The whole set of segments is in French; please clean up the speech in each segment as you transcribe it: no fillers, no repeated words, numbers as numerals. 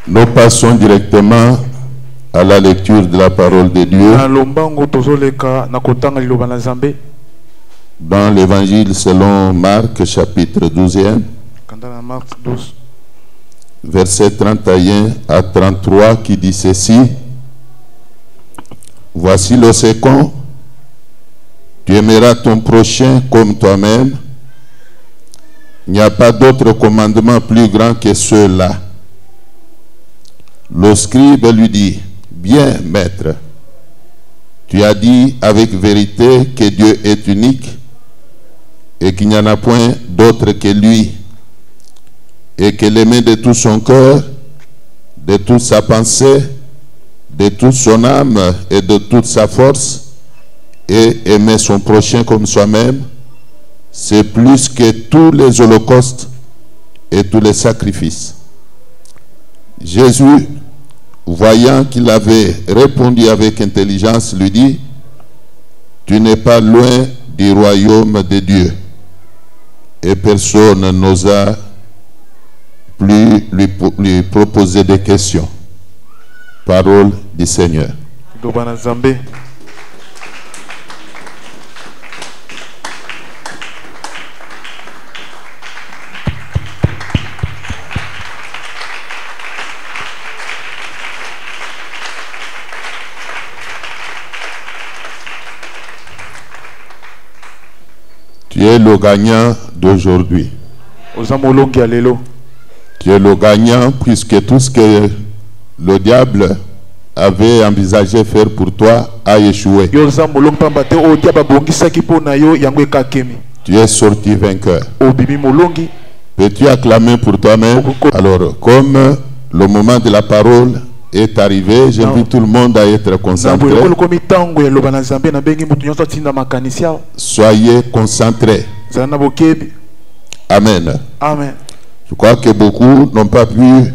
Nous passons directement à la lecture de la parole de Dieu dans l'évangile selon Marc, chapitre 12e, verset 31 à 33, qui dit ceci: Voici le second, tu aimeras ton prochain comme toi-même. Il n'y a pas d'autre commandement plus grand que ceux-là. Le scribe lui dit: Bien, maître, tu as dit avec vérité que Dieu est unique et qu'il n'y en a point d'autre que lui, et que l'aimer de tout son cœur, de toute sa pensée, de toute son âme et de toute sa force, et aimer son prochain comme soi-même, c'est plus que tous les holocaustes et tous les sacrifices. Jésus, voyant qu'il avait répondu avec intelligence, lui dit: Tu n'es pas loin du royaume de Dieu. Et personne n'osa plus lui proposer des questions. Parole du Seigneur. Tu es le gagnant d'aujourd'hui. Tu es le gagnant puisque tout ce que le diable avait envisagé faire pour toi a échoué. Tu es sorti vainqueur. Peux-tu acclamer pour toi-même? Alors, comme le moment de la parole est arrivé, j'invite tout le monde à être concentré. Soyez concentrés. Amen. Amen. Je crois que beaucoup n'ont pas pu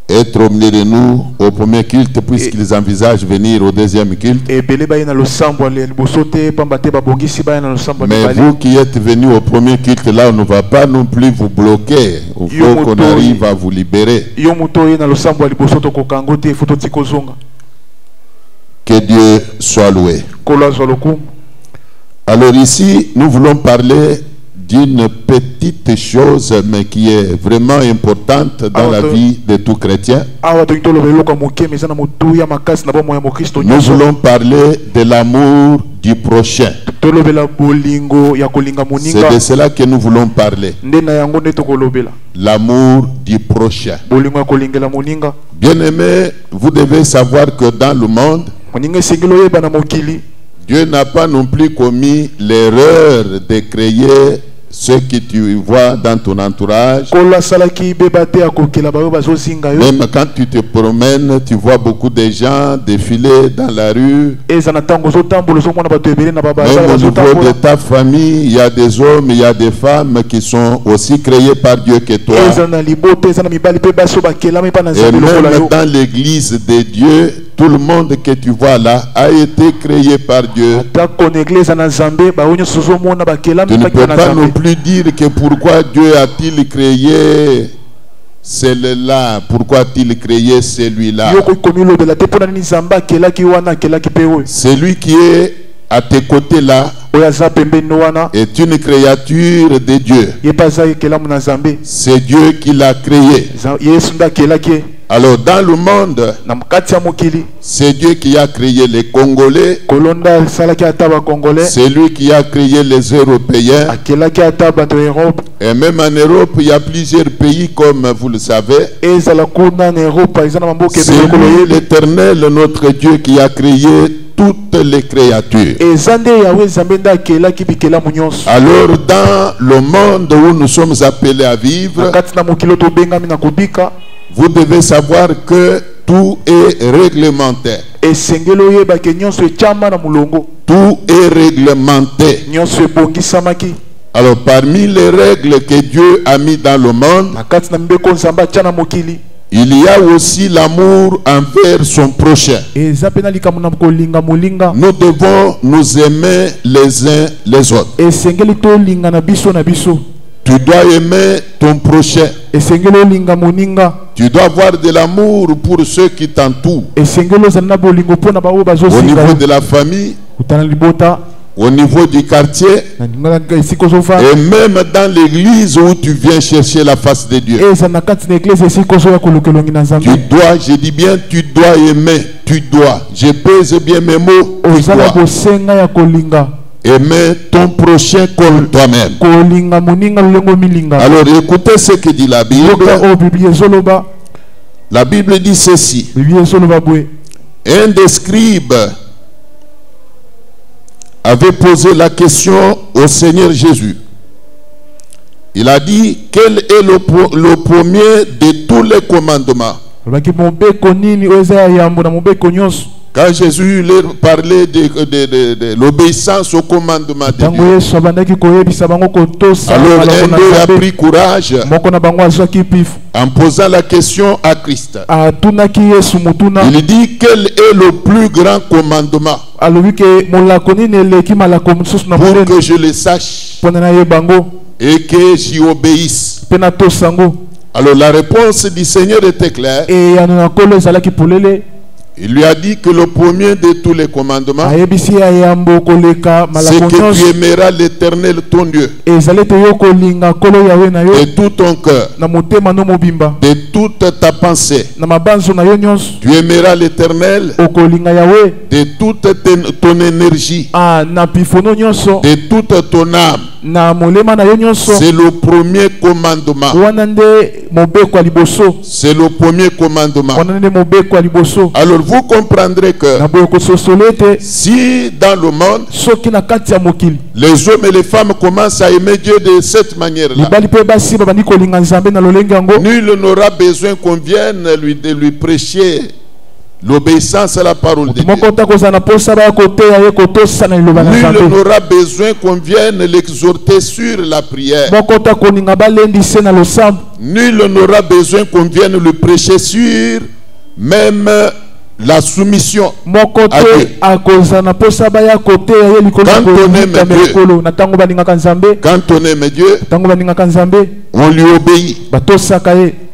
être au milieu de nous au premier culte puisqu'ils envisagent venir au deuxième culte. Mais vous qui êtes venus au premier culte, là, on ne va pas non plus vous bloquer. Il faut qu'on arrive à vous libérer. Que Dieu soit loué. Alors ici, nous voulons parler d'une petite chose, mais qui est vraiment importante dans la vie de tout chrétien. Nous voulons parler de l'amour du prochain. C'est de cela que nous voulons parler. L'amour du prochain. Bien aimé, vous devez savoir que dans le monde, Dieu n'a pas non plus commis l'erreur de créer ce que tu vois dans ton entourage. Même quand tu te promènes, tu vois beaucoup de gens défiler dans la rue. Même au niveau de ta famille, il y a des hommes, il y a des femmes qui sont aussi créés par Dieu que toi. Et même dans l'église de Dieu, tout le monde que tu vois là a été créé par Dieu. Tu ne peux pas non plus dire que pourquoi Dieu a-t-il créé celui-là, pourquoi a-t-il créé celui-là. Celui qui est à tes côtés là est une créature de Dieu. C'est Dieu qui l'a créé. Alors dans le monde, c'est Dieu qui a créé les Congolais. C'est lui qui a créé les Européens. Et même en Europe, il y a plusieurs pays comme vous le savez. C'est lui l'Éternel, notre Dieu, qui a créé toutes les créatures. Alors dans le monde où nous sommes appelés à vivre, vous devez savoir que tout est réglementaire. Tout est réglementé. Alors parmi les règles que Dieu a mis dans le monde, il y a aussi l'amour envers son prochain. Nous devons nous aimer les uns les autres. Tu dois aimer ton prochain. Tu dois avoir de l'amour pour ceux qui t'entourent. Au niveau de la famille, au niveau du quartier, et même dans l'église où tu viens chercher la face de Dieu. Tu dois, je dis bien, tu dois aimer, tu dois. Je pèse bien mes mots. Tu dois aimer ton prochain comme toi-même. Alors écoutez ce que dit la Bible. La Bible dit ceci. Un des scribes avait posé la question au Seigneur Jésus. Il a dit, quel est le premier de tous les commandements? Quand Jésus leur parlait de l'obéissance au commandement de Dieu, alors un d'eux a pris courage en posant la question à Christ. Il dit, quel est le plus grand commandement pour que je le sache et que j'y obéisse? Alors la réponse du Seigneur était claire. Il lui a dit que le premier de tous les commandements, c'est que tu aimeras l'Éternel ton Dieu de tout ton cœur, de toute ta pensée. Tu aimeras l'Éternel de toute ton énergie, de toute ton âme. C'est le premier commandement. C'est le premier commandement. Alors vous comprendrez que si dans le monde les hommes et les femmes commencent à aimer Dieu de cette manière-là, nul n'aura besoin qu'on vienne de lui prêcher l'obéissance à la parole de Dieu. Nul n'aura besoin qu'on vienne l'exhorter sur la prière. Nul n'aura besoin qu'on vienne lui prêcher sur même la soumission à Dieu. Quand on aime Dieu, on lui obéit.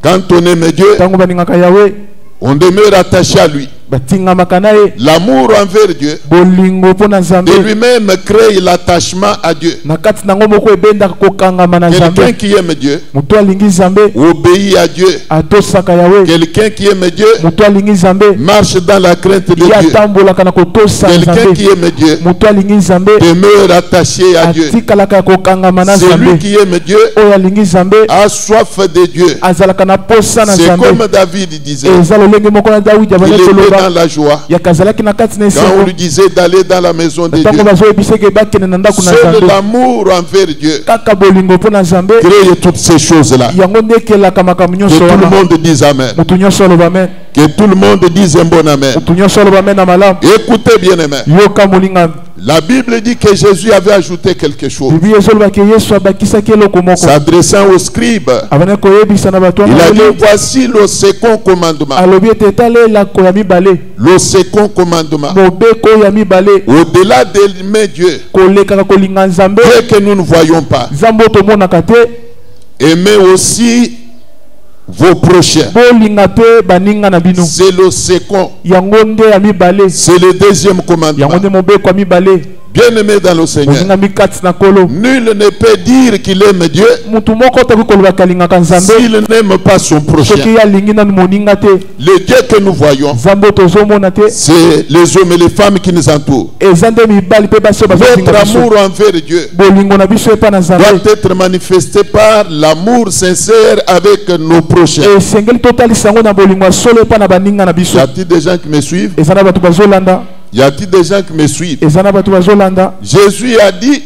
Quand on aime Dieu, on demeure attaché à lui. L'amour envers Dieu de lui-même crée l'attachement à Dieu. Quelqu'un qui aime Dieu obéit à Dieu. Quelqu'un qui aime Dieu marche dans la crainte de Dieu. Quelqu'un qui aime Dieu demeure attaché à Dieu. Celui qui aime Dieu a soif de Dieu. C'est comme David disait. Il était dans la joie quand on lui disait d'aller dans la maison de Dieu. Seul l'amour envers Dieu crée toutes ces choses-là. Que tout le monde dise Amen. Que tout le monde dise un bon Amen. Écoutez bien, aimé. La Bible dit que Jésus avait ajouté quelque chose. S'adressant aux scribes, il a dit, voici le second commandement. Le second commandement. Au-delà d'aimer Dieu, Dieu que nous ne voyons pas, aimer aussi vos prochains. C'est le second. C'est le deuxième commandement. Bien-aimé dans le Seigneur, nul ne peut dire qu'il aime Dieu s'il n'aime pas son prochain. Le Dieu que nous voyons, c'est les hommes et les femmes qui nous entourent. Notre amour envers Dieu doit être manifesté par l'amour sincère avec nos prochains. Y a-t-il des gens qui me suivent? Y a-t-il des gens qui me suivent? Jésus a dit,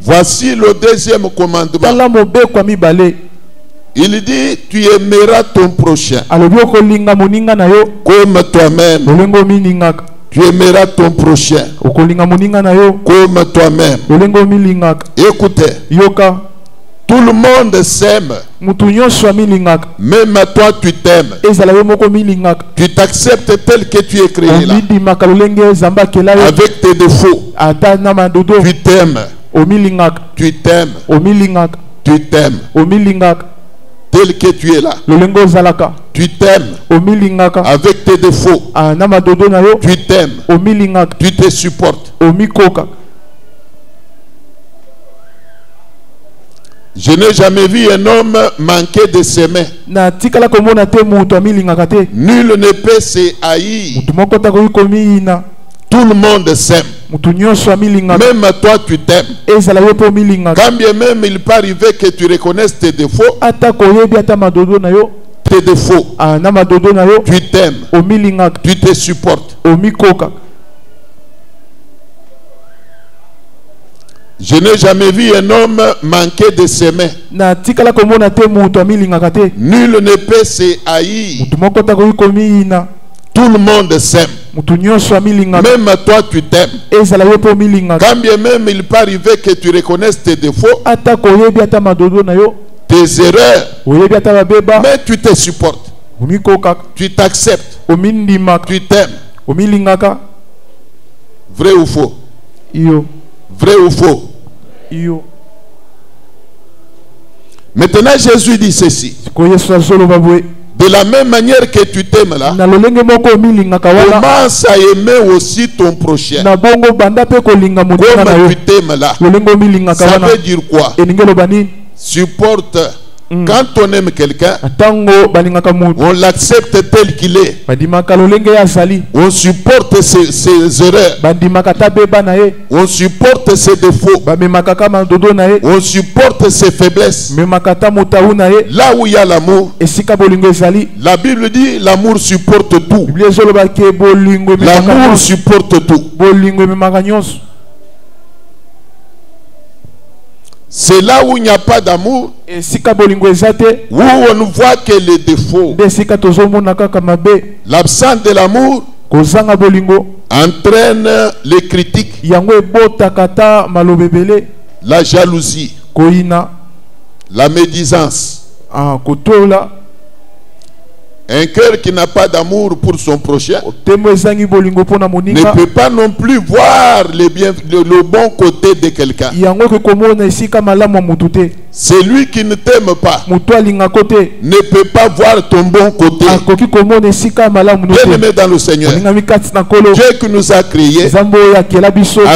voici le deuxième commandement. Il dit, tu aimeras ton prochain comme toi-même. Tu aimeras ton prochain comme toi-même. Écoutez, Tout le monde s'aime. Même toi, tu t'aimes. Tu t'acceptes tel que tu es créé là. Avec tes défauts. Tu t'aimes. Tu t'aimes. Tu t'aimes. Tel que tu es là. Tu t'aimes. Avec tes défauts. Tu t'aimes. Tu te supportes. Je n'ai jamais vu un homme manquer de s'aimer. Nul ne peut se haïr. Tout le monde s'aime. Même toi tu t'aimes. Quand bien même il peut arriver que tu reconnaisses tes défauts. Tes défauts. Tu t'aimes. Tu te supportes. Je n'ai jamais vu un homme manquer de s'aimer. Nul ne peut se haïr. Tout le monde s'aime. Même toi tu t'aimes. Quand bien même il peut arriver que tu reconnaisses tes défauts, tes erreurs, mais tu te supportes. Tu t'acceptes. Tu t'aimes. Vrai ou faux? Vrai ou faux? Maintenant Jésus dit ceci. De la même manière que tu t'aimes là, commence à aimer aussi ton prochain. Comme tu t'aimes là. Ça veut dire quoi? Supporte. Quand on aime quelqu'un, on l'accepte tel qu'il est. On supporte ses erreurs. On supporte ses défauts. On supporte ses faiblesses. Là où il y a l'amour, la Bible dit l'amour supporte tout. L'amour supporte tout. C'est là où il n'y a pas d'amour, où on ne voit que les défauts. L'absence de l'amour entraîne les critiques, la jalousie, la médisance. Un cœur qui n'a pas d'amour pour son prochain ne peut pas non plus voir le bon côté de quelqu'un. Celui qui ne t'aime pas ne peut pas voir ton bon côté. Bien-aimé dans le Seigneur, Dieu qui nous a créés a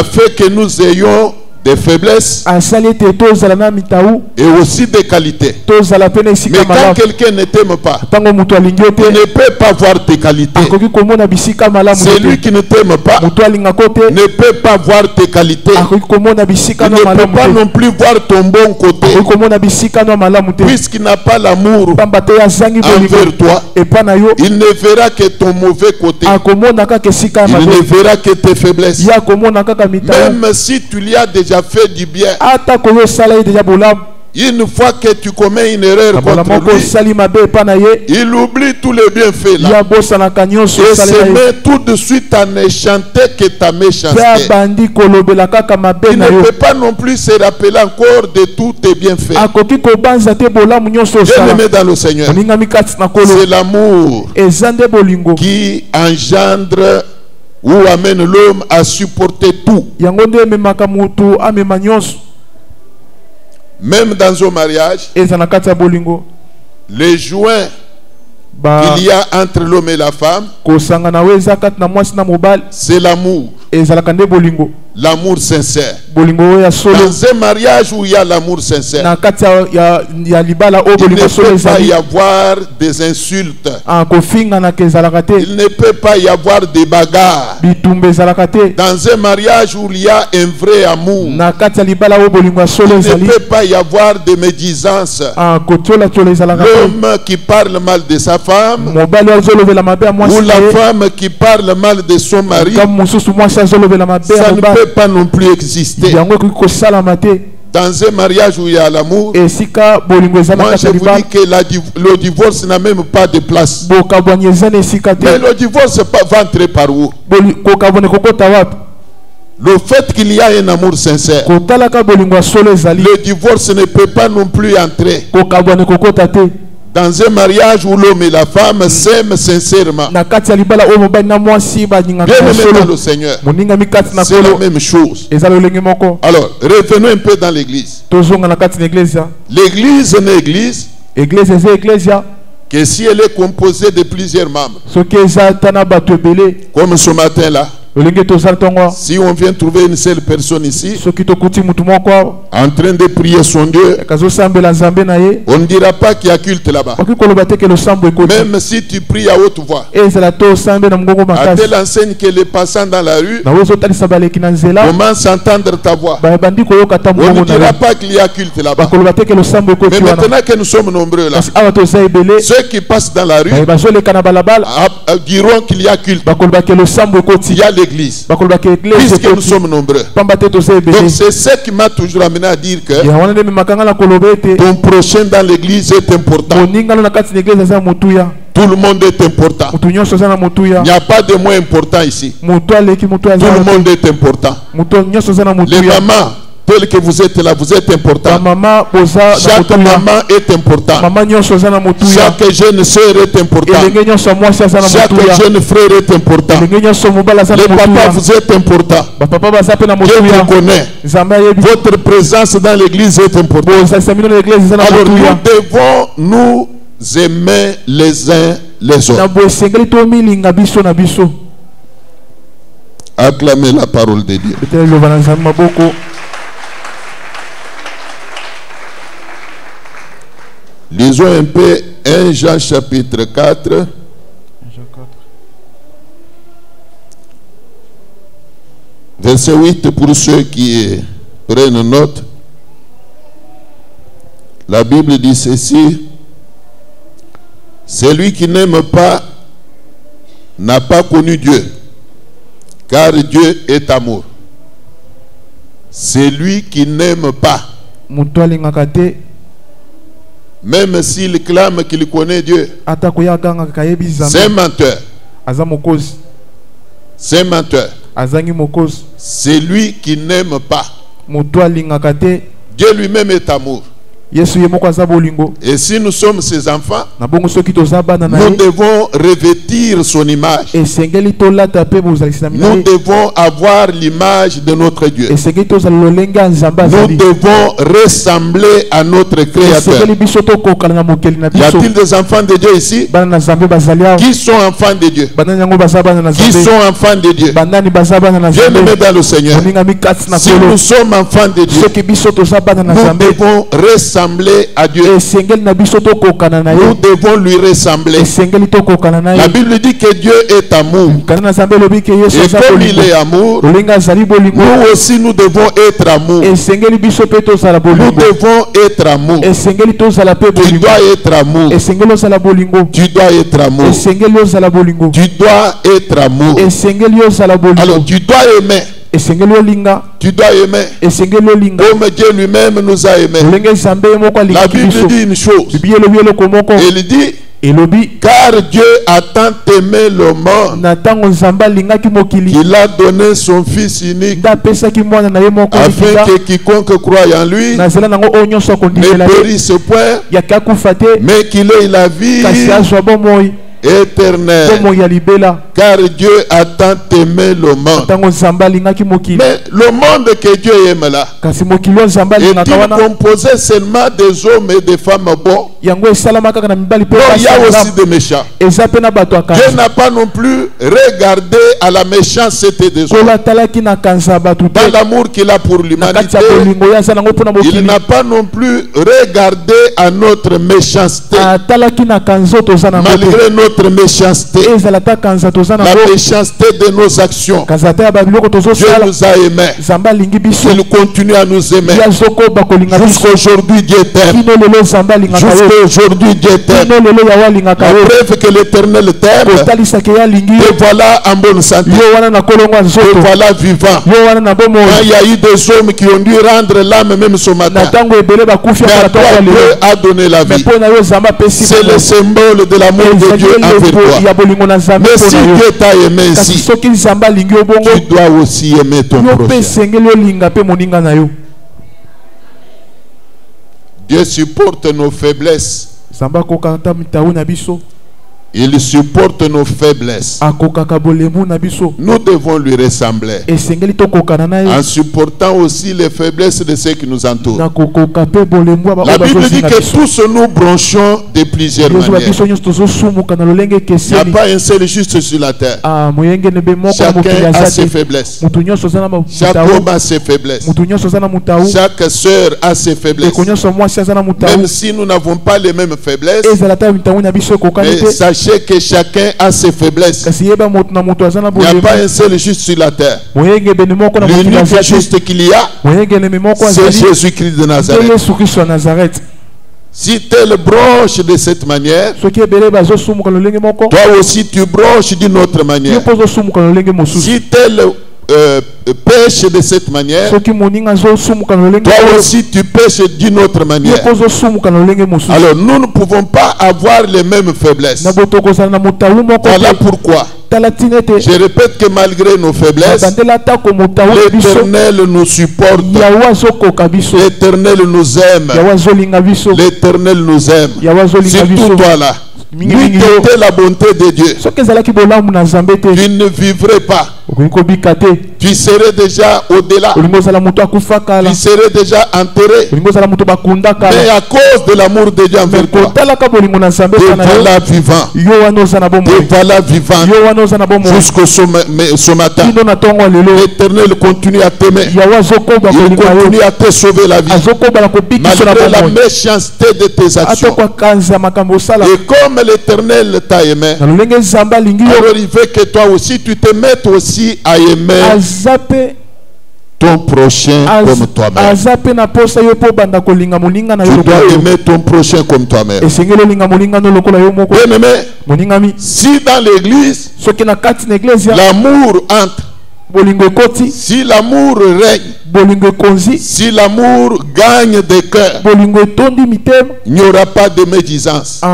fait que nous ayons des faiblesses et aussi des qualités. Mais quand quelqu'un ne t'aime pas, il ne peut pas voir tes qualités. Celui qui ne t'aime pas ne peut pas voir tes qualités. Il ne peut pas non plus voir ton bon côté, puisqu'il n'a pas l'amour envers toi. Il ne verra que ton mauvais côté. Il ne verra que tes faiblesses. Même si tu lui as déjà fait du bien, une fois que tu commets une erreur contre lui, il oublie tous les bienfaits là. Et se met tout de suite à ne chanter que ta méchanceté. Il ne peut pas non plus se rappeler encore de tous tes bienfaits. Bien-aimé dans le Seigneur, c'est l'amour qui engendre ou amène l'homme à supporter tout. Même dans un mariage, les joints qu'il y a entre l'homme et la femme, c'est l'amour. L'amour sincère. Dans un mariage où il y a l'amour sincère, il ne peut pas y avoir des insultes. Il ne peut pas y avoir des bagarres. Dans un mariage où il y a un vrai amour, il ne peut pas y avoir de médisance. L'homme qui parle mal de sa femme, ou la femme qui parle mal de son mari, ça ne peut pas non plus exister. Dans un mariage où il y a l'amour, moi je vous dis que le divorce n'a même pas de place. Mais le divorce va entrer par où? Le fait qu'il y a un amour sincère, le divorce ne peut pas non plus entrer. Dans un mariage où l'homme et la femme s'aiment sincèrement, bien aimé dans le Seigneur, c'est la même chose. Alors, revenons un peu dans l'église. L'église n'est église que si elle est composée de plusieurs membres. Comme ce matin-là, si on vient trouver une seule personne ici en train de prier son Dieu, on ne dira pas qu'il y a culte là-bas. Même si tu pries à haute voix, à telle enseigne que les passants dans la rue commencent à entendre ta voix, on ne dira pas qu'il y a culte là-bas. Mais maintenant que nous sommes nombreux là, ceux qui passent dans la rue diront qu'il y a culte. Il y a l'église. Puisque nous sommes nombreux. Donc c'est ce qui m'a toujours amené à dire que ton prochain dans l'église est important. Tout le monde est important. Il n'y a pas de moins important ici. Tout le monde est important. Les mamans telles que vous êtes là, vous êtes important. Chaque maman est important. Chaque jeune sœur est important. Chaque jeune frère est important. Les papas, vous êtes important. Dieu vous connaît. Votre présence dans l'église est importante. Alors nous devons nous aimer les uns les autres. Acclamez la parole de Dieu. Lisons un peu 1 Jean chapitre 4. Verset 8 pour ceux qui prennent note. La Bible dit ceci: celui qui n'aime pas n'a pas connu Dieu, car Dieu est amour. Celui qui n'aime pas, même s'il clame qu'il connaît Dieu, c'est un menteur. C'est un menteur. C'est lui qui n'aime pas. Dieu lui-même est amour. Et si nous sommes ses enfants, nous devons revêtir son image. Nous devons avoir l'image de notre Dieu. Nous devons ressembler à notre Créateur. Y a-t-il des enfants de Dieu ici qui sont enfants de Dieu? Qui sont enfants de Dieu? Bien-aimés dans le Seigneur, si nous sommes enfants de Dieu, nous devons ressembler à Dieu. Nous devons lui ressembler. La Bible dit que Dieu est amour. Et comme il est amour, nous aussi nous devons être amour. Nous devons être amour. Tu dois être amour. Tu dois être amour. Tu dois être amour. Alors tu dois aimer. Tu dois aimer comme Dieu lui-même nous a aimés. La Bible dit une chose. Il dit: car Dieu a tant aimé le monde qu'il a donné son Fils unique, afin que quiconque croit en lui ne périsse point, mais qu'il ait la vie éternel. Car Dieu a tant aimé le monde. Mais le monde que Dieu aime là est-il composé seulement des hommes et des femmes bons? Non, il y a aussi des méchants. Dieu n'a pas non plus regardé à la méchanceté des hommes. Dans l'amour qu'il a pour l'humanité, il n'a pas non plus regardé à notre méchanceté. Malgré notre méchanceté, la méchanceté de nos actions, Dieu nous a aimés. Il continue à nous aimer. Jusqu'aujourd'hui, Dieu t'aime. Jusqu'aujourd'hui, Dieu t'aime. La preuve que l'Éternel t'aime, te voilà en bonne santé. Te voilà vivant. Quand il y a eu des hommes qui ont dû rendre l'âme même ce matin, mais à toi, Dieu a donné la vie. C'est le symbole de l'amour de Dieu. envers toi. Mais si Dieu t'a aimé ainsi, tu dois aussi aimer ton prochain. Dieu supporte nos faiblesses. Il supporte nos faiblesses. Nous devons lui ressembler en supportant aussi les faiblesses de ceux qui nous entourent. La Bible dit que tous nous branchons de plusieurs manières. Il n'y a pas un seul juste sur la terre. Chacun a ses faiblesses. Chaque homme a ses faiblesses. Chaque sœur a ses faiblesses. Même si nous n'avons pas les mêmes faiblesses, mais sachez que chacun a ses faiblesses. Il n'y a pas un seul juste sur la terre. L'unique juste qu'il y a, c'est Jésus-Christ de Nazareth. Si tel broche de cette manière, toi aussi tu broches d'une autre manière. Si tel pêche de cette manière, toi aussi tu pêches d'une autre manière. Alors nous ne pouvons pas avoir les mêmes faiblesses. Voilà pourquoi je répète que malgré nos faiblesses, l'Éternel nous supporte, l'Éternel nous aime, l'Éternel nous aime. Surtout toi là, lui qui était la bonté de Dieu, tu ne vivrais pas. Tu serais déjà au-delà. Tu serais déjà enterré. Mais à cause de l'amour de Dieu envers toi, te voilà vivant. Te voilà vivant jusqu'au ce matin. L'Éternel continue à t'aimer. Il continue à te sauver la vie malgré la méchanceté de tes actions. Et comme l'Éternel t'a aimé, alors il veut que toi aussi tu te mettes aussi à aimer ton prochain comme toi-même. Tu dois aimer ton prochain comme toi-même. Bien-aimé, si dans l'église l'amour entre, si l'amour règne, si l'amour gagne des cœurs, il n'y aura pas de médisance, il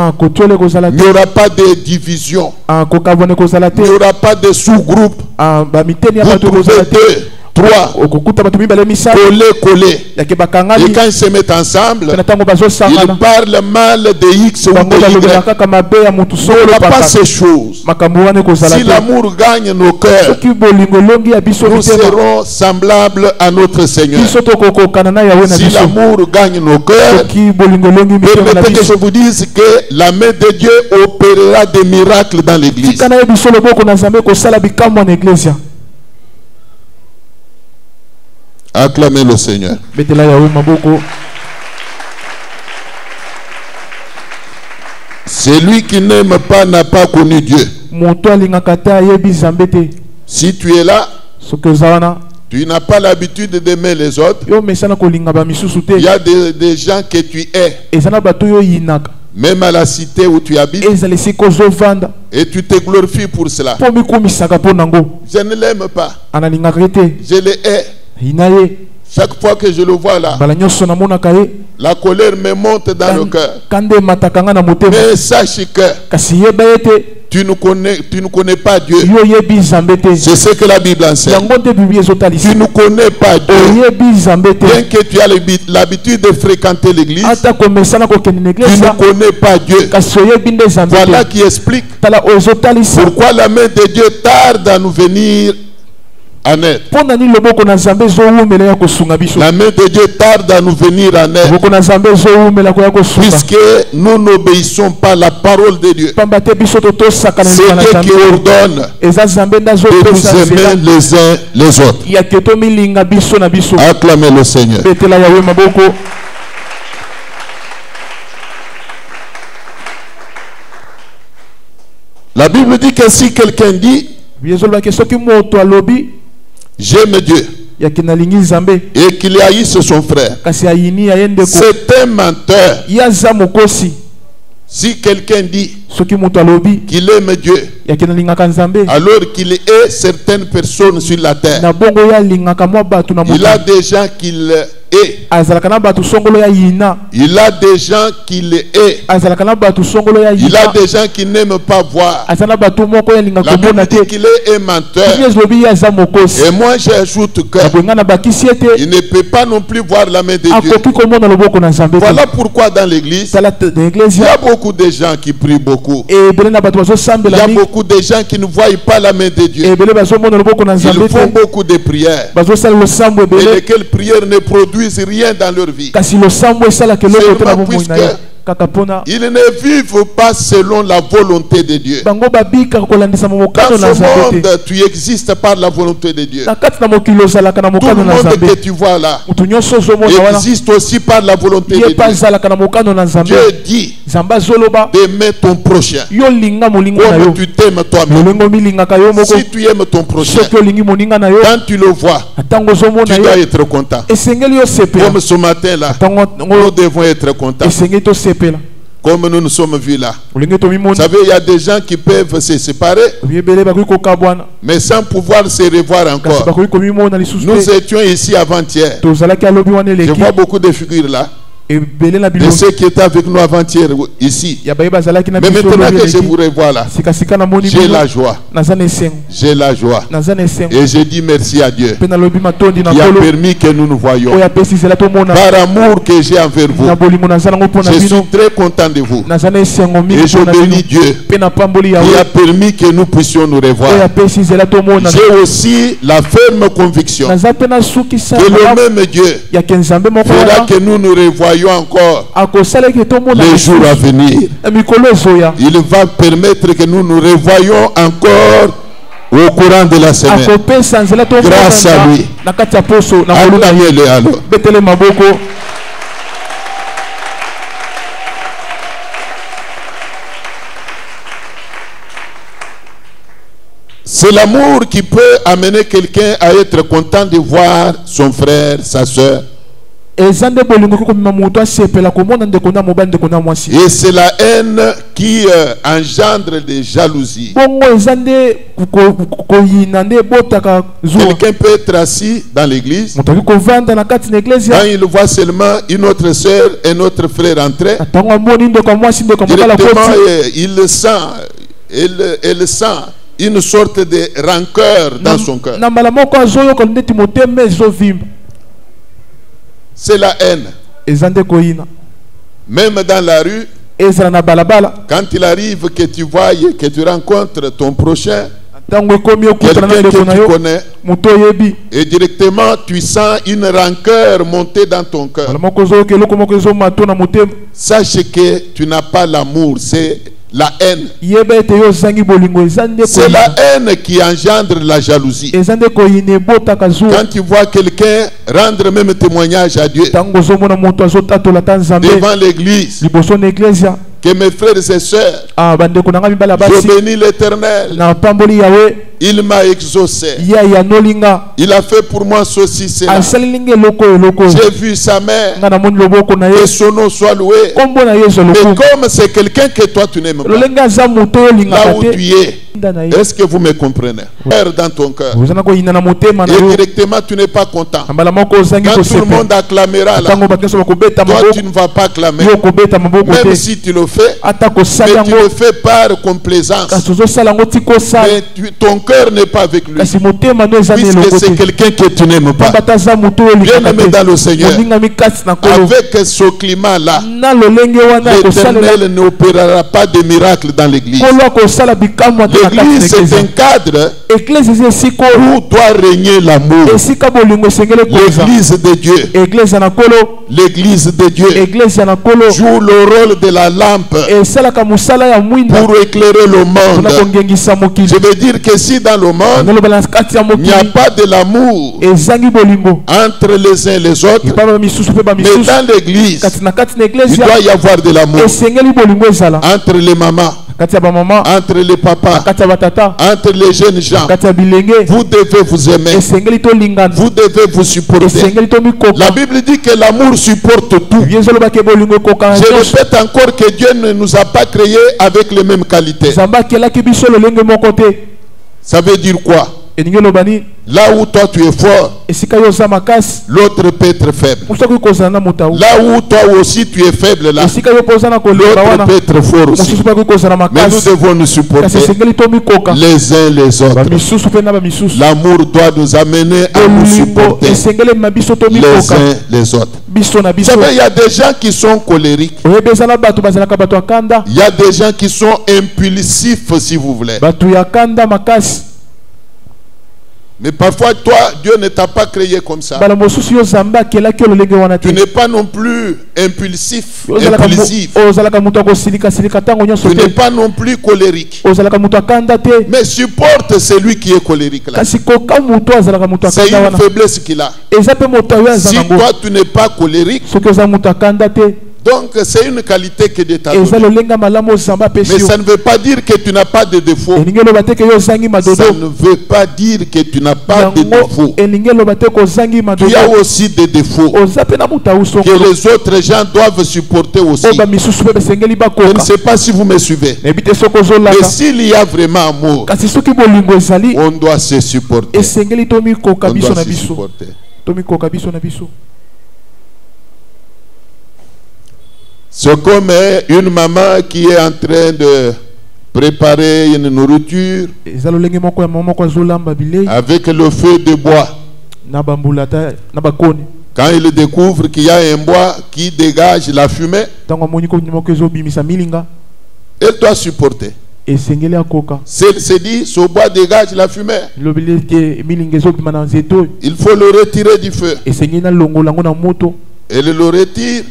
n'y aura pas de division, il n'y aura pas de sous-groupe. Vous trouvez 2, 3 collés. Et quand ils se mettent ensemble, ils parlent mal de X ou de Y. On n'a pas ces choses. Si l'amour gagne nos cœurs, nous serons semblables à notre Seigneur. Si l'amour gagne nos cœurs, permettez que je vous dise que la main de Dieu opérera des miracles dans l'église. Acclamez le Seigneur. Celui qui n'aime pas n'a pas connu Dieu. Si tu es là, tu n'as pas l'habitude d'aimer les autres, il y a des gens que tu hais. Même à la cité où tu habites, et tu te glorifies pour cela. Je ne l'aime pas. Je le hais. Chaque fois que je le vois là, la colère me monte dans le cœur. Mais sache que tu ne connais pas Dieu. C'est ce que la Bible enseigne. Tu ne connais pas Dieu. Bien que tu aies l'habitude de fréquenter l'église, tu ne connais pas Dieu. Voilà qui explique pourquoi la main de Dieu tarde à nous venir en aide. La main de Dieu tarde à nous venir en aide, puisque nous n'obéissons pas à la parole de Dieu. C'est Dieu qui ordonne de nous aimer les uns les autres. Acclamez le Seigneur. La Bible dit que si quelqu'un dit j'aime Dieu et qu'il haïsse son frère, c'est un menteur. Si quelqu'un dit qu'il aime Dieu, alors qu'il ait certaines personnes sur la terre, il a des gens qu'il est. Il a des gens qui le hait. Il a des gens qui n'aiment pas voir. La Bible dit qu'il est un menteur. Et moi j'ajoute qu'il ne peut pas non plus voir la main de Dieu. Voilà pourquoi dans l'église, il y a beaucoup de gens qui prient beaucoup. Il y a beaucoup de gens qui ne voient pas la main de Dieu. Ils font beaucoup de prières. Et lesquelles prières ne produisent rien dans leur vie. Seulement puisque ils ne vivent pas selon la volonté de Dieu. Dans ce monde, tu existes par la volonté de Dieu. Tout le monde que tu vois là existe aussi par la volonté de Dieu. Dieu dit d'aimer ton prochain comme tu t'aimes toi-même. Si tu aimes ton prochain, quand tu le vois, tu dois être content. Comme ce matin là, nous devons être contents. Comme nous nous sommes vus là. Vous savez, il y a des gens qui peuvent se séparer, mais sans pouvoir se revoir encore. Nous étions ici avant-hier. Je vois beaucoup de figures là. De ceux qui étaient avec nous avant-hier ici. Mais maintenant que je vous revois là, j'ai la joie. J'ai la joie. Et je dis merci à Dieu qui a permis que nous nous voyions. Par amour que j'ai envers vous, je suis très content de vous. Et je bénis Dieu qui a permis que nous puissions nous revoir. J'ai aussi la ferme conviction que le même Dieu fera que nous nous revoyons encore les jours à venir. Il va permettre que nous nous revoyions encore au courant de la semaine grâce à lui. Acclamez-le alors. C'est l'amour qui peut amener quelqu'un à être content de voir son frère, sa soeur. Et c'est la haine qui engendre des jalousies. Quelqu'un peut être assis dans l'église. Quand il voit seulement une autre soeur et un autre frère entrer, directement il sent une sorte de rancœur dans son cœur. C'est la haine. Même dans la rue, quand il arrive que tu vois, que tu rencontres ton prochain, quelqu'un que tu connais, et directement tu sens une rancœur monter dans ton cœur. Sache que tu n'as pas l'amour, c'est la haine. C'est la haine qui engendre la jalousie. Quand tu vois quelqu'un rendre même témoignage à Dieu devant l'église, que mes frères et sœurs, je bénis l'Éternel. Il m'a exaucé. Il a fait pour moi ceci, cela. J'ai vu sa mère. Que son nom soit loué. Mais comme c'est quelqu'un que toi tu n'aimes pas, là où tu es, est-ce que vous me comprenez? Dans ton cœur. Et directement tu n'es pas content. Quand tout le monde acclamera là, toi tu ne vas pas acclamer. Même si tu le fais, mais tu le fais par complaisance. Mais ton cœur n'est pas avec lui, puisque c'est quelqu'un que tu n'aimes pas. Bien aimé dans le Seigneur, avec ce climat là, l'Éternel n'opérera pas de miracle dans l'église. L'église c'est un cadre où doit régner l'amour. L'église de Dieu, l'église de Dieu joue le rôle de la lampe pour éclairer le monde. Je veux dire que si dans le monde il n'y a pas de l'amour entre les uns et les autres, mais dans l'église il doit y avoir de l'amour entre les mamans, entre les papas, entre les jeunes gens. Vous devez vous aimer. Vous devez vous supporter. La Bible dit que l'amour supporte tout. Je répète encore que Dieu ne nous a pas créés avec les mêmes qualités. Ça veut dire quoi? Là où toi tu es fort, l'autre peut être faible. Là où toi aussi tu es faible, là, l'autre peut être fort aussi. Mais nous devons nous supporter les uns les autres. L'amour doit nous amener à nous supporter les uns les autres. Vous savez, il y a des gens qui sont colériques. Il y a des gens qui sont impulsifs, si vous voulez. Mais parfois, toi, Dieu ne t'a pas créé comme ça. Tu n'es pas non plus impulsif, impulsif. Tu n'es pas non plus colérique. Mais supporte celui qui est colérique là. C'est une faiblesse qu'il a. Si toi, tu n'es pas colérique, donc c'est une qualité que Dieu t'a donnée. Mais ça ne veut pas dire que tu n'as pas de défaut. Ça ne veut pas dire que tu n'as pas de défaut. Tu as aussi des défauts que les autres gens doivent supporter aussi. Je ne sais pas si vous me suivez. Mais s'il y a vraiment amour, on doit se supporter. On doit se supporter. C'est comme une maman qui est en train de préparer une nourriture avec le feu de bois. Quand il découvre qu'il y a un bois qui dégage la fumée, elle doit supporter. C'est dit, ce bois dégage la fumée. Il faut le retirer du feu. Elle le retire.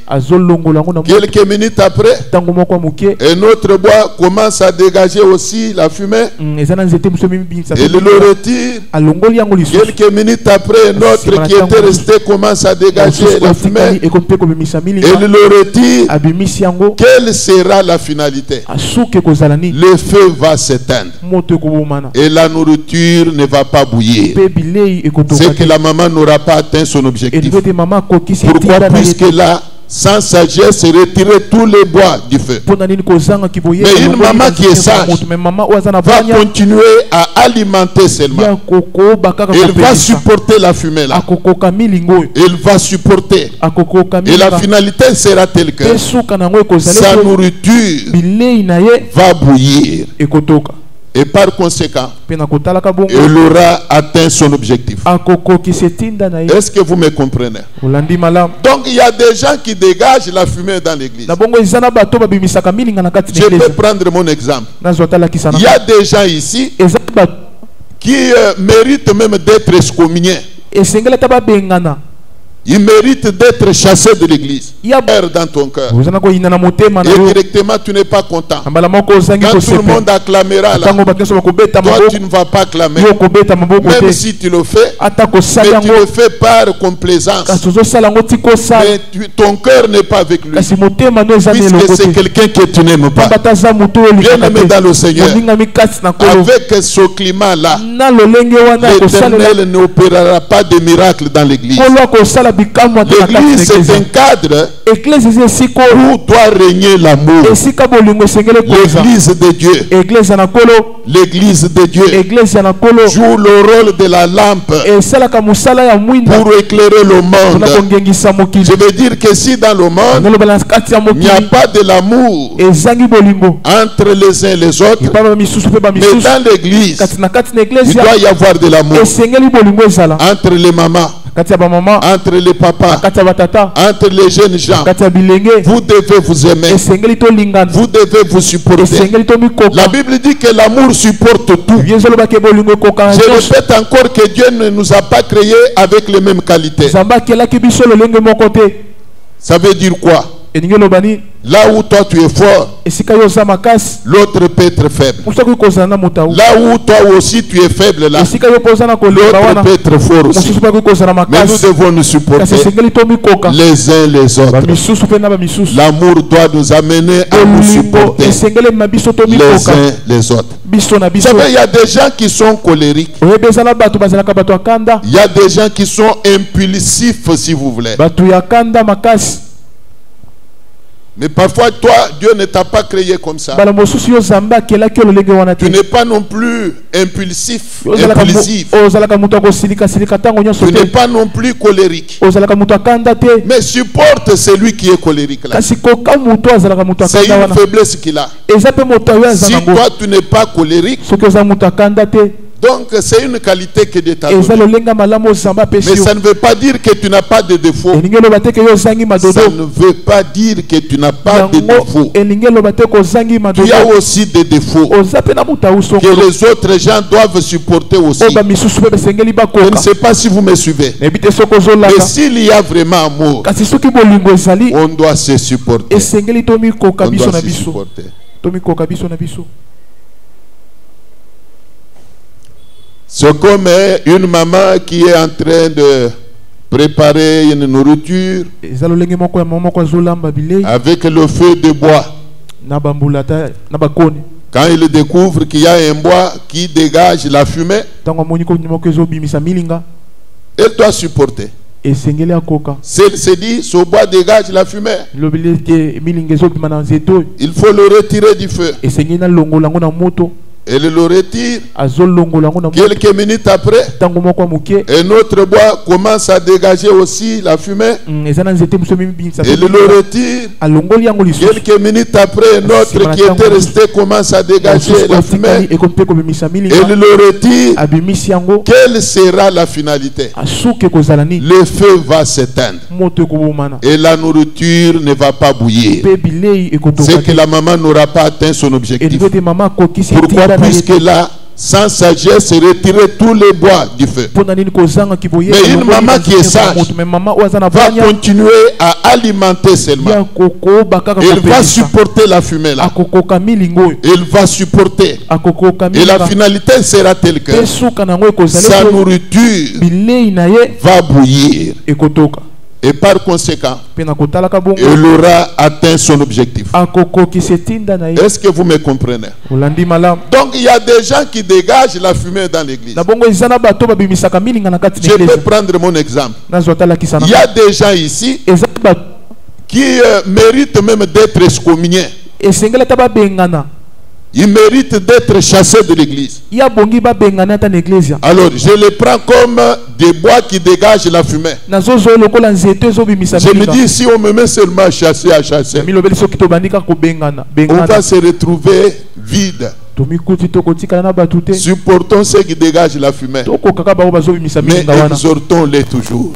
Quelques minutes après, un autre bois commence à dégager aussi la fumée. Elle le retire. Quelques minutes après, un autre qui était resté commence à dégager la fumée. Elle le retire. Quelle sera la finalité? Le feu va s'éteindre et la nourriture ne va pas bouillir. C'est que la maman n'aura pas atteint son objectif. Pourquoi? Puisque là, sans sagesse, retirer tous les bois du feu. Mais une maman qui est sage va continuer à alimenter seulement. Elle va supporter la fumée là. Elle va supporter. Et la finalité sera telle que sa nourriture va bouillir. Et par conséquent, elle aura atteint son objectif. Est-ce que vous me comprenez? Donc il y a des gens qui dégagent la fumée dans l'église. Je peux prendre mon exemple. Il y a des gens ici qui méritent même d'être excommuniés. Il mérite d'être chassé de l'église. Il y a peur dans ton cœur. Et directement, tu n'es pas content. Quand tout le monde acclamera là, toi tu ne vas pas clamer. Même si tu le fais, mais tu le fais par complaisance. Mais ton cœur n'est pas avec lui. Puisque c'est quelqu'un que tu n'aimes pas. Bien-aimé dans le Seigneur, avec ce climat-là, l'Éternel n'opérera pas de miracle dans l'église. L'église c'est un cadre où doit régner l'amour. L'église de Dieu, l'église de Dieu joue le rôle de la lampe pour éclairer le monde. Je veux dire que si dans le monde il n'y a pas de l'amour entre les uns et les autres, mais dans l'église il doit y avoir de l'amour entre les mamans, entre les papas, entre les jeunes gens. Vous devez vous aimer. Vous devez vous supporter. La Bible dit que l'amour supporte tout. Je répète encore que Dieu ne nous a pas créés avec les mêmes qualités. Ça veut dire quoi? Là où toi tu es fort, l'autre peut être faible. Là où toi aussi tu es faible, là, l'autre peut être fort aussi. Mais nous devons nous supporter les uns les autres. L'amour doit nous amener à nous supporter les uns les autres. Vous savez, il y a des gens qui sont colériques. Il y a des gens qui sont impulsifs, si vous voulez. Mais parfois, toi, Dieu ne t'a pas créé comme ça. Tu n'es pas non plus impulsif, impulsif. Tu n'es pas non plus colérique. Mais supporte celui qui est colérique là. C'est une faiblesse qu'il a. Si toi, tu n'es pas colérique, donc c'est une qualité que Dieu t'a donnée. Mais ça ne veut pas dire que tu n'as pas de défauts. Ça ne veut pas dire que tu n'as pas de défauts. Tu as aussi des défauts que les autres gens doivent supporter aussi. Je ne sais pas si vous me suivez. Mais s'il y a vraiment amour, on doit se supporter. On doit se supporter. C'est comme une maman qui est en train de préparer une nourriture avec le feu de bois. Quand il découvre qu'il y a un bois qui dégage la fumée, elle doit supporter. S'il se dit, ce bois dégage la fumée, il faut le retirer du feu. Elle le retire. Quelques minutes après, un autre bois commence à dégager aussi la fumée. Elle le retire. Quelques minutes après, un autre qui était resté commence à dégager la fumée. Elle le retire. Quelle sera la finalité? Le feu va s'éteindre et la nourriture ne va pas bouillir. C'est que la maman n'aura pas atteint son objectif. Pourquoi? Puisque là, sans sagesse, retirer tous les bois du feu. Mais une maman qui est sage va continuer à alimenter seulement. Elle va supporter la fumée là. Elle va supporter. Et la finalité sera telle que sa nourriture va bouillir. Et par conséquent, elle aura atteint son objectif. Est-ce que vous me comprenez? Donc il y a des gens qui dégagent la fumée dans l'église. Je peux prendre mon exemple. Il y a des gens ici qui méritent même d'être excommuniés. Ils méritent d'être chassés de l'église. Alors, je les prends comme des bois qui dégagent la fumée. Je me dis, si on me met seulement à chasser, on va se retrouver vide. Supportons ceux qui dégagent la fumée. Mais exhortons-les toujours.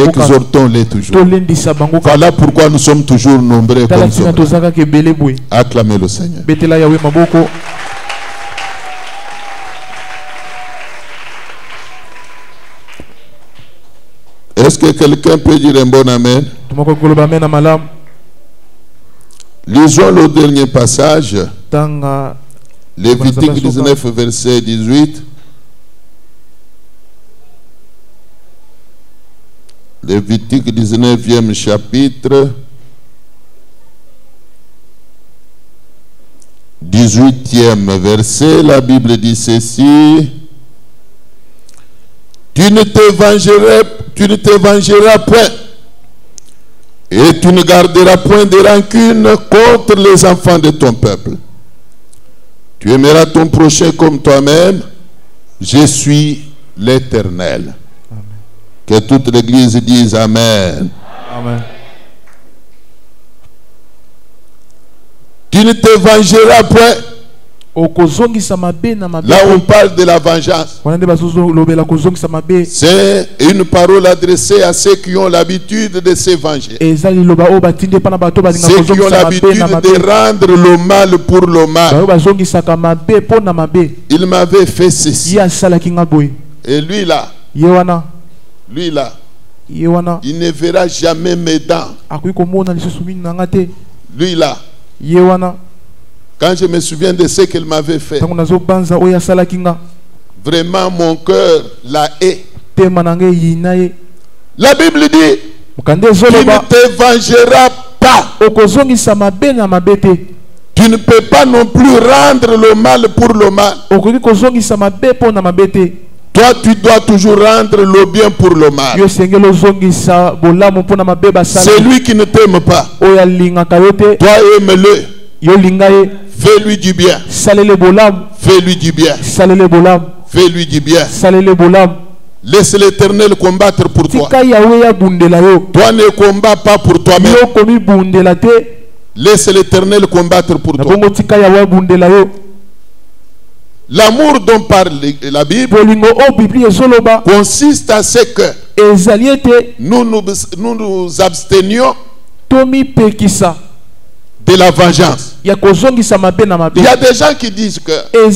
Exhortons-les toujours. Voilà pourquoi nous sommes toujours nombreux comme ça. Acclamez le Seigneur. Est-ce que quelqu'un peut dire un bon amen? Lisons le dernier passage. Lévitique 19, verset 18. Lévitique 19e chapitre, 18e verset. La Bible dit ceci: tu ne t'évangeras point et tu ne garderas point de rancune contre les enfants de ton peuple. Tu aimeras ton prochain comme toi-même. Je suis l'Éternel. Que toute l'Église dise Amen. Amen. Tu ne t'évangeras point. Là on parle de la vengeance. C'est une parole adressée à ceux qui ont l'habitude de se venger. Ceux qui ont l'habitude de rendre le mal pour le mal. Il m'avait fait ceci. Et lui là, Il ne verra jamais mes dents. Lui là. Quand je me souviens de ce qu'il m'avait fait, vraiment mon cœur la hait. La Bible dit qu'il ne t'évangera pas. Tu ne peux pas non plus rendre le mal pour le mal. Toi, tu dois toujours rendre le bien pour le mal. Celui qui ne t'aime pas, toi aime-le. Fais-lui du bien. Fais-lui du bien. Fais-lui du bien. Laisse l'Éternel combattre pour toi. Toi ne combats pas pour toi-même. Laisse l'Éternel combattre pour toi. L'amour dont parle la Bible consiste à ce que nous nous abstenions de la vengeance. Il y a des gens qui disent que mais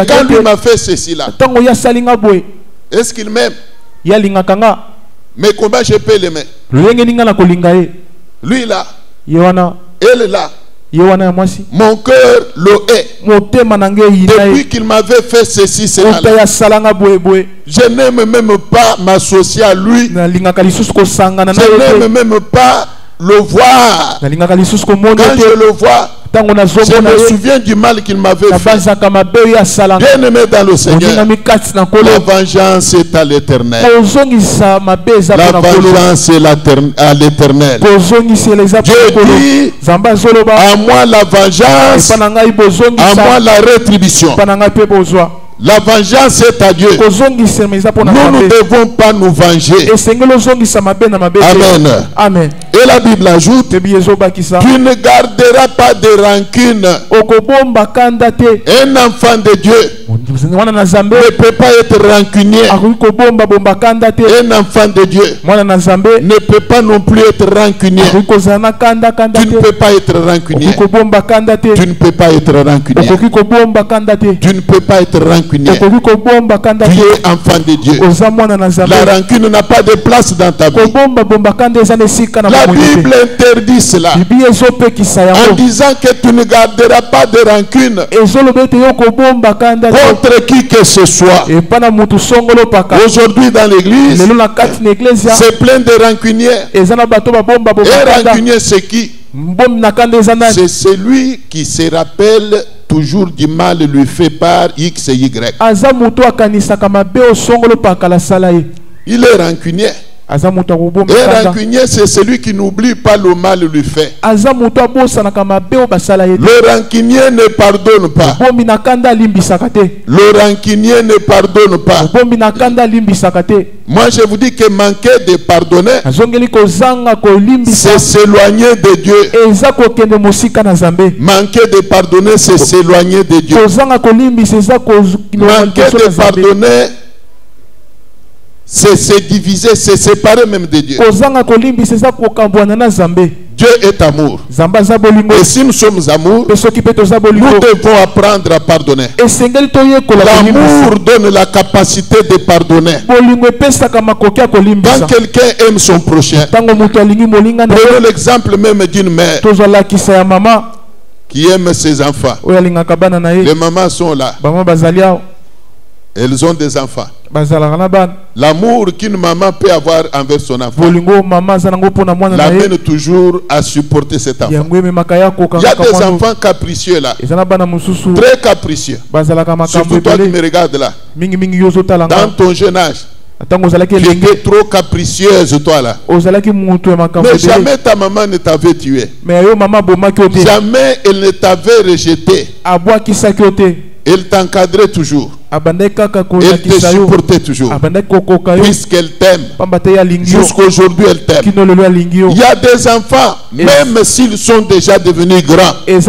quand lui m'a fait ceci là, est-ce qu'il m'aime? Mais comment je peux l'aimer? Lui là, elle là, mon cœur le hait. Depuis qu'il m'avait fait ceci, cela, je n'aime même pas m'associer à lui. Je n'aime même pas le voir. Quand je le vois, je me souviens du mal qu'il m'avait fait. Bien aimé dans le Seigneur, la vengeance est à l'Éternel. La vengeance est à l'Éternel. Dieu dit, à moi la vengeance, à moi la rétribution. La vengeance est à Dieu. Nous ne devons pas nous venger. Amen. Amen. Et la Bible ajoute, tu ne garderas pas de rancune. Un enfant de Dieu ne peut pas être rancunier. Un enfant de Dieu ne peut pas non plus être rancunier. Tu ne peux pas être rancunier. Tu ne peux pas être rancunier. Tu ne peux pas être rancunier. Tu es enfant de Dieu. La rancune n'a pas de place dans ta vie. La Bible interdit cela en disant que tu ne garderas pas de rancune contre qui que ce soit. Aujourd'hui dans l'église, c'est plein de rancuniers. Et rancunier c'est qui? C'est celui qui se rappelle toujours du mal lui fait par X et Y. Il est rancunier. Et rancunier, c'est celui qui n'oublie pas le mal lui fait. Le rancunier ne pardonne pas. Le rancunier ne pardonne pas. Moi, je vous dis que manquer de pardonner, c'est s'éloigner de Dieu. Manquer de pardonner, c'est s'éloigner de Dieu. Manquer de pardonner, c'est se diviser, c'est séparer même de Dieu. Dieu est amour. Et si nous sommes amour, nous devons apprendre à pardonner. L'amour donne la capacité de pardonner. Quand quelqu'un aime son prochain, prenons l'exemple même d'une mère qui aime ses enfants. Les mamans sont là. Elles ont des enfants. L'amour qu'une maman peut avoir envers son enfant l'amène toujours à supporter cet enfant. Il y a des enfants capricieux là, très capricieux. Surtout toi qui me regardes là, dans ton jeune âge, tu étais trop capricieuse toi là. Mais jamais ta maman ne t'avait tué. Jamais elle ne t'avait rejeté. Elle t'encadrait toujours. Elle te supportait toujours. Puisqu'elle t'aime. Jusqu'aujourd'hui elle t'aime. Il y a des enfants, même s'ils sont déjà devenus grands, ils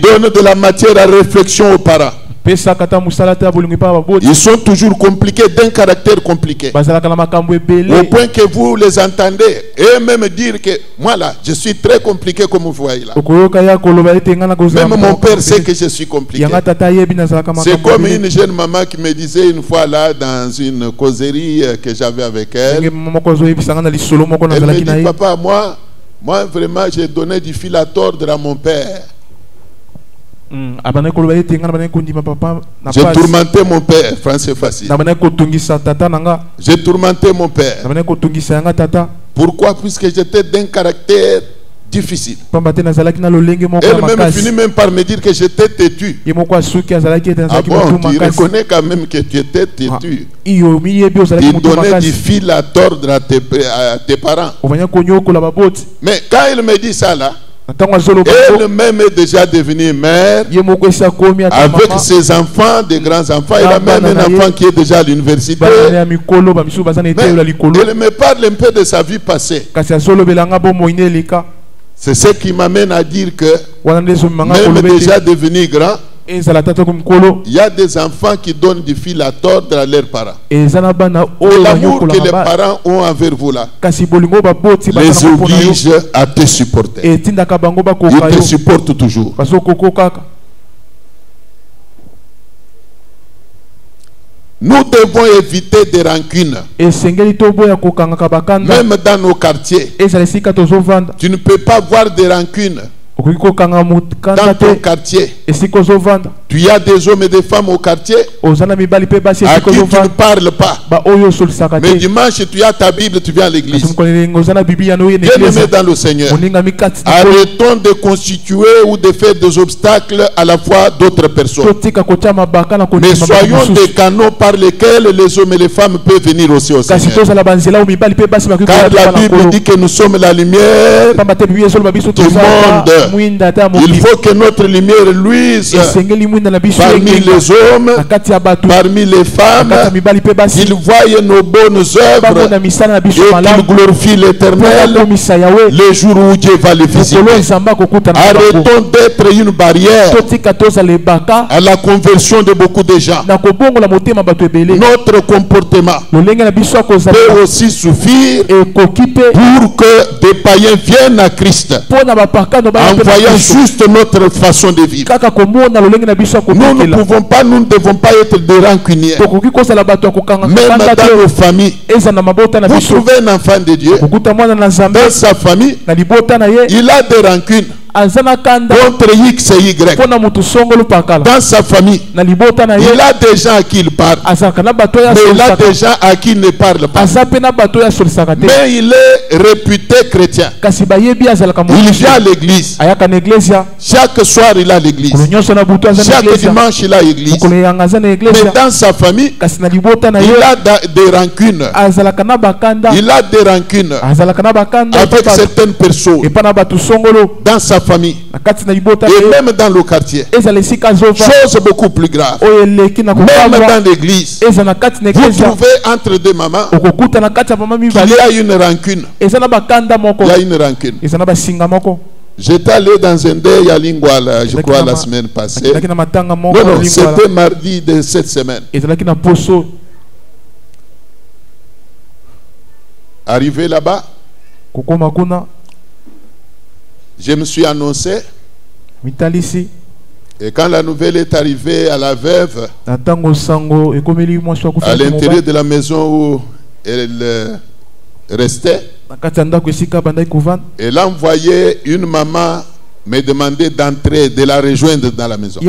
donnent de la matière à réflexion aux parents. Ils sont toujours compliqués, d'un caractère compliqué. Au point que vous les entendez et même dire que moi là, je suis très compliqué comme vous voyez là. Même mon père sait que je suis compliqué. C'est comme une jeune maman qui me disait une fois là dans une causerie que j'avais avec elle. Elle me dit, papa, moi vraiment j'ai donné du fil à tordre à mon père. J'ai tourmenté mon père, Français facile. J'ai tourmenté mon père. Pourquoi? Puisque j'étais d'un caractère difficile. Elle finit même par me dire que j'étais têtu. Ah bon, tu reconnais quand même que tu étais têtu. Tu donnais du fil à tordre à tes parents. Mais quand elle me dit ça là, elle-même est déjà devenue mère avec ses enfants, des grands-enfants. Elle a même un enfant qui est déjà à l'université. Elle me parle un peu de sa vie passée. C'est ce qui m'amène à dire que même déjà devenu grand, il y a des enfants qui donnent du fil à tordre à leurs parents. Et l'amour que les parents ont envers vous là les oblige à te supporter. Ils te supportent toujours. Nous devons éviter des rancunes. Même dans nos quartiers, tu ne peux pas voir des rancunes. Dans ton quartier, tu as des hommes et des femmes au quartier à qui tu ne parles pas. Mais dimanche, tu as ta Bible, tu viens à l'église. Bien-aimé dans le Seigneur, arrêtons de constituer ou de faire des obstacles à la foi d'autres personnes. Mais soyons des canaux par lesquels les hommes et les femmes peuvent venir aussi au Seigneur. Car la Bible dit que nous sommes la lumière du monde. Il faut que notre lumière luise parmi les hommes, parmi les femmes, qu'ils voient nos bonnes œuvres et qu'ils glorifient l'Éternel le jour où Dieu va les visiter. Arrêtons d'être une barrière à la conversion de beaucoup de gens. Notre comportement peut aussi suffire pour que des païens viennent à Christ en voyant juste notre façon de vivre. Nous ne pouvons pas, nous ne devons pas être des rancuniers. Même dans nos familles, vous trouvez un enfant de Dieu, dans sa famille, il a des rancunes contre X et Y. Dans sa famille, il a des gens à qui il parle, mais il a des gens à qui il ne parle pas. Mais il est réputé chrétien. Il vient à l'église. Chaque soir il a l'église. Chaque dimanche il a l'église. Mais dans sa famille, il a des rancunes. Il a des rancunes avec certaines personnes dans sa famille et même dans le quartier. Chose beaucoup plus grave, même dans l'église, vous trouvez entre deux mamans qu'il y a une rancune. Il y a une rancune. J'étais allé dans un deuil à Lingwala, je crois, la semaine passée. Non, c'était mardi de cette semaine. Arrivé là-bas, je me suis annoncé. Et quand la nouvelle est arrivée à la veuve, à l'intérieur de la maison où elle restait, elle a envoyé une maman me demander d'entrer, de la rejoindre dans la maison.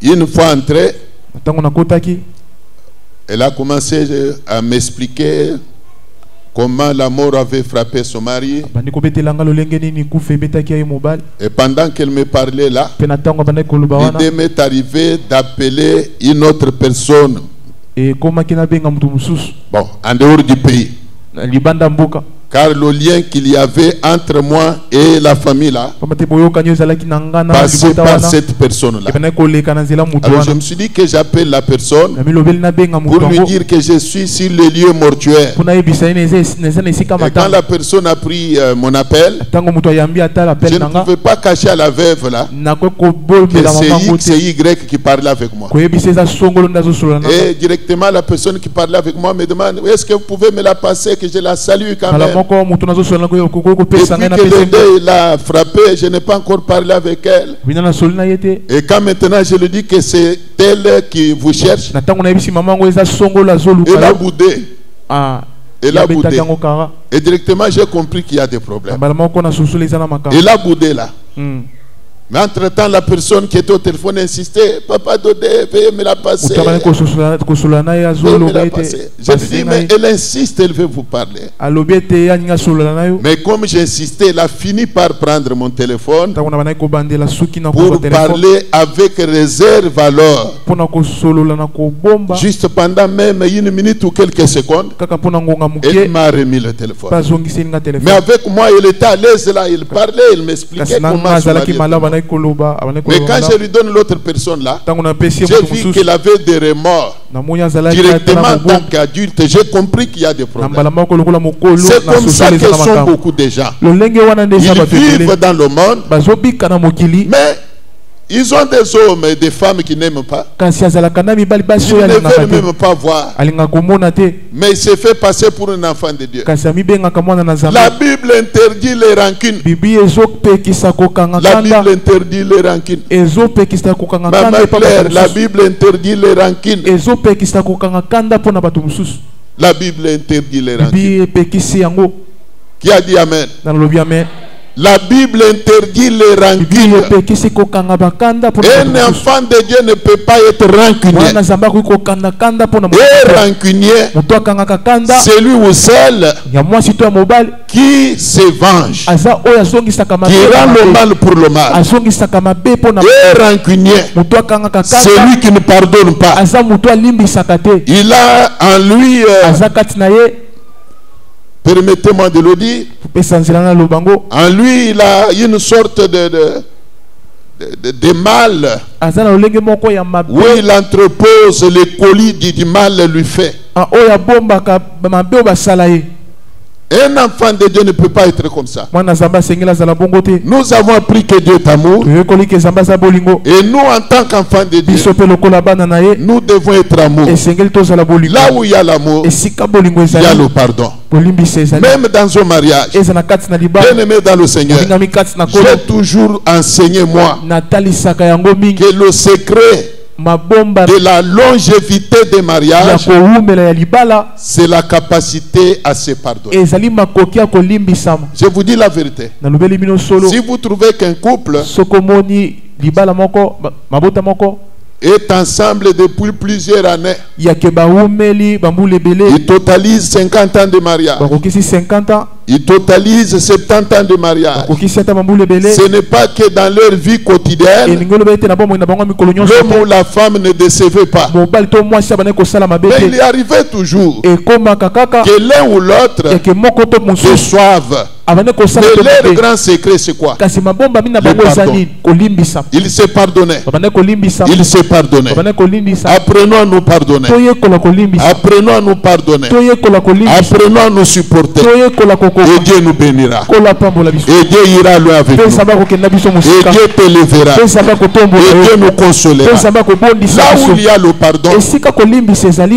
Une fois entrée, elle a commencé à m'expliquer comment la mort avait frappé son mari. Et pendant qu'elle me parlait là, l'idée m'est arrivée d'appeler une autre personne. Bon, en dehors du pays. Car le lien qu'il y avait entre moi et la famille là passait par cette personne-là. Alors je me suis dit que j'appelle la personne pour lui dire que je suis sur le lieu mortuaire. Et quand la personne a pris mon appel, je ne pouvais pas cacher à la veuve là que c'est X et Y qui parlait avec moi. Et directement la personne qui parlait avec moi me demande: est-ce que vous pouvez me la passer, que je la salue quand même. Et puis que le deuil l'a frappé, je n'ai pas encore parlé avec elle. Et quand maintenant je lui dis que c'est elle qui vous cherche, elle a boudé. Elle a boudé. Et directement j'ai compris qu'il y a des problèmes. Elle a boudé là. Mais entre-temps, la personne qui était au téléphone insistait: Papa Dodé, veuillez me la passer. Je lui dis: mais elle insiste, elle veut vous parler. Mais comme j'insistais, elle a fini par prendre mon téléphone pour parler avec réserve alors. Juste pendant même 1 minute ou quelques secondes, elle m'a remis le téléphone. Mais avec moi, elle était à l'aise là, il parlait, il m'expliquait comment se marier. Mais quand je lui donne l'autre personne là, j'ai vu qu'elle avait des remords. Directement en tant qu'adulte, j'ai compris qu'il y a des problèmes. C'est comme ça que sont beaucoup de gens. Ils vivent dans le monde, mais ils ont des hommes et des femmes qui n'aiment pas. Ils ne veulent même pas voir. Mais il s'est fait passer pour un enfant de Dieu. La Bible interdit les rancunes. La Bible interdit les rancunes. Maman Claire, la Bible interdit les rancunes. La Bible interdit les rancunes. Qui a dit Amen? La Bible interdit les rancunes. Un enfant de Dieu ne peut pas être rancunier. Et rancunier, c'est lui ou celle qui se venge, qui rend le mal pour le mal. Et rancunier, c'est lui qui ne pardonne pas. Il a en lui, permettez-moi de le dire, en lui il a une sorte de mal où il entrepose les colis du mal lui fait. Un enfant de Dieu ne peut pas être comme ça. Nous avons appris que Dieu est amour. Et nous, en tant qu'enfants de Dieu, nous devons être amour. Là où il y a l'amour, il y a le pardon. Même dans un mariage, bien aimé dans le Seigneur, j'ai toujours enseigné moi que le secret de la longévité des mariages, c'est la capacité à se pardonner. Je vous dis la vérité. Si vous trouvez qu'un couple est ensemble depuis plusieurs années, il totalise 50 ans de mariage, il totalise 70 ans de mariage. Ce n'est pas que dans leur vie quotidienne, l'homme ou la femme ne décevait pas. Mais il arrivait toujours que l'un ou l'autre déçoive. Mais leur grand secret, c'est quoi? Le pardon. Il s'est pardonné. Il s'est pardonné. Apprenons à nous pardonner. Apprenons à nous pardonner. Apprenons à nous supporter. Et Dieu nous bénira. Et Dieu ira loin avec nous. Et Dieu t'élèvera. Et Dieu nous consolera. Là où il y a le pardon,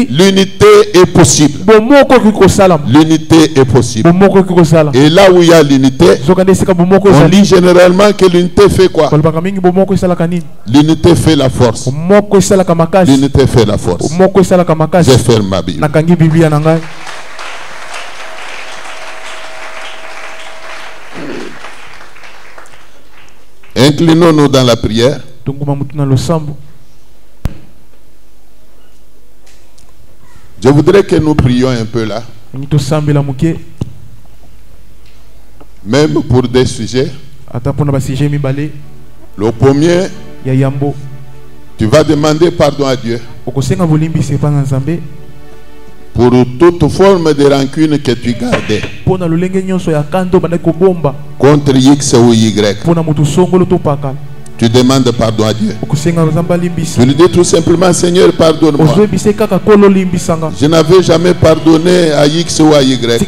l'unité est possible. L'unité est possible. Et là où il y a l'unité, on dit généralement que l'unité fait quoi? L'unité fait la force. L'unité fait la force. Je ferme ma Bible. Inclinons-nous dans la prière. Je voudrais que nous prions un peu là. Même pour des sujets. Le premier, tu vas demander pardon à Dieu pour toute forme de rancune que tu gardais. pona lolenge nyonso ya kanto bana ko bomba contre X ou Y. pona mutu songolo to pakala. Tu demandes pardon à Dieu. Tu lui dis tout simplement, Seigneur, pardonne-moi. Je n'avais jamais pardonné à X ou à Y. Qui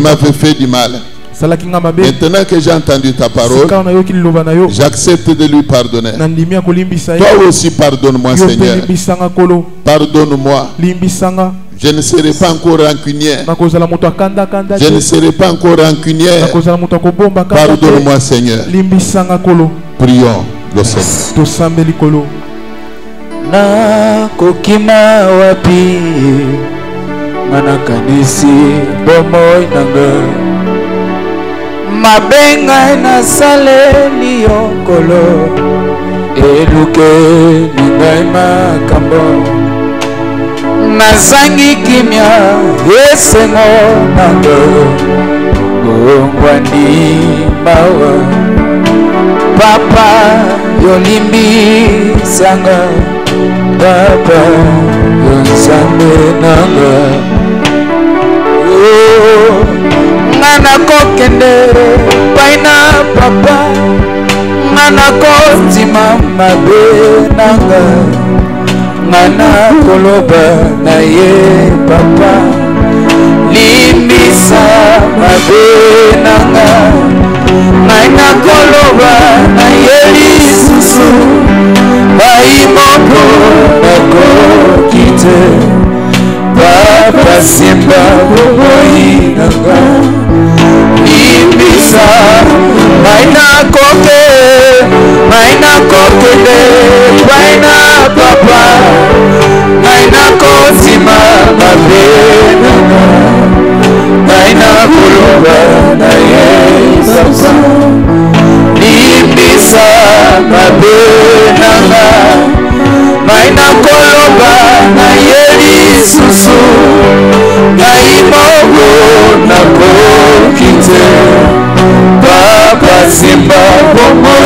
m'avait fait du mal. Maintenant que j'ai entendu ta parole, j'accepte de lui pardonner. Toi aussi, pardonne-moi, Seigneur. Pardonne-moi. Je ne serai pas encore rancunier. Je ne serai pas encore rancunier. Pardonne-moi, Seigneur. Prions le Seigneur. Na kokima wapi manakanisi bomoy nanga mabenga na saleli yokolo eluke ningai makambo nazangi kimia esengo nanga bongwani bawa papa yolimbi sanga papa yonsambe nanga ngana kokende paina papa ngana kotima mabe nanga ngana koloba na ye papa limbisa mabe nanga ngana koloba na ye lisusu baimoko nako kite papa simba boboyi nanga limbisa maina koke de maina papa maina kotima mabe nanga maina kuluba na yesusa limbisa mabe nanga maina koloba na yelisusu ngaimogo nako kite papa simba bomo